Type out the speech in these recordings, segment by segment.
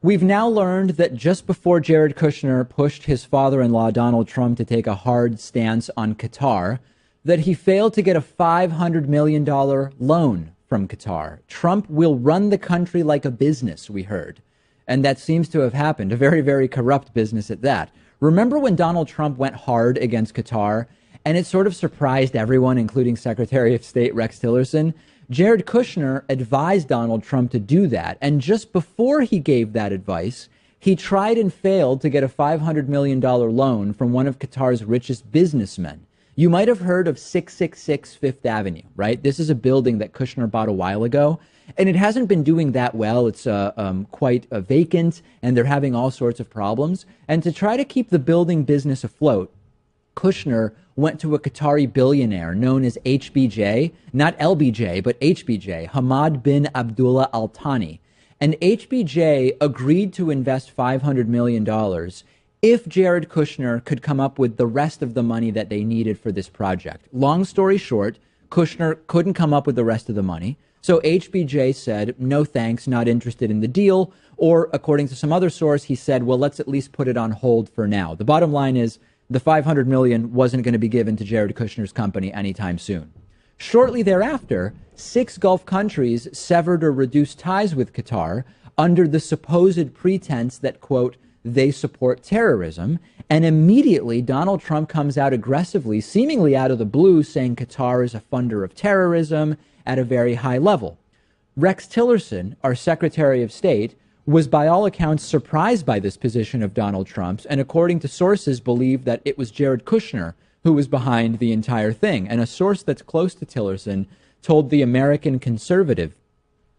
We've now learned that just before Jared Kushner pushed his father-in-law, Donald Trump, to take a hard stance on Qatar, that he failed to get a $500 million loan from Qatar. Trump will run the country like a business, we heard. And that seems to have happened, a very, very corrupt business at that. Remember when Donald Trump went hard against Qatar, and it sort of surprised everyone, including Secretary of State Rex Tillerson? Jared Kushner advised Donald Trump to do that. And just before he gave that advice, he tried and failed to get a $500 million loan from one of Qatar's richest businessmen. You might have heard of 666 Fifth Avenue, right? This is a building that Kushner bought a while ago, and it hasn't been doing that well. It's quite vacant, and they're having all sorts of problems. And to try to keep the building business afloat, Kushner went to a Qatari billionaire known as HBJ, not LBJ, but HBJ, Hamad bin Abdullah Al Thani. And HBJ agreed to invest $500 million if Jared Kushner could come up with the rest of the money that they needed for this project. Long story short, Kushner couldn't come up with the rest of the money. So HBJ said, no thanks, not interested in the deal. Or according to some other source, he said, well, let's at least put it on hold for now. The bottom line is the $500 million wasn't going to be given to Jared Kushner's company anytime soon. Shortly thereafter, 6 Gulf countries severed or reduced ties with Qatar under the supposed pretense that, quote, they support terrorism. And immediately Donald Trump comes out aggressively, seemingly out of the blue, saying Qatar is a funder of terrorism at a very high level. Rex Tillerson, our Secretary of State, was by all accounts surprised by this position of Donald Trump's, and according to sources believed that it was Jared Kushner who was behind the entire thing. And a source that's close to Tillerson told the American Conservative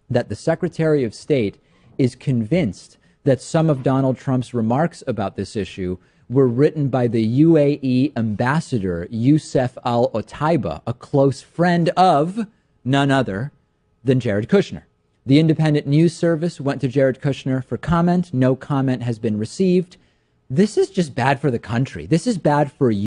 that the Secretary of State is convinced that some of Donald Trump's remarks about this issue were written by the UAE ambassador, Youssef Al-Otaiba, a close friend of none other than Jared Kushner. The Independent News Service went to Jared Kushner for comment. No comment has been received. This is just bad for the country. This is bad for you.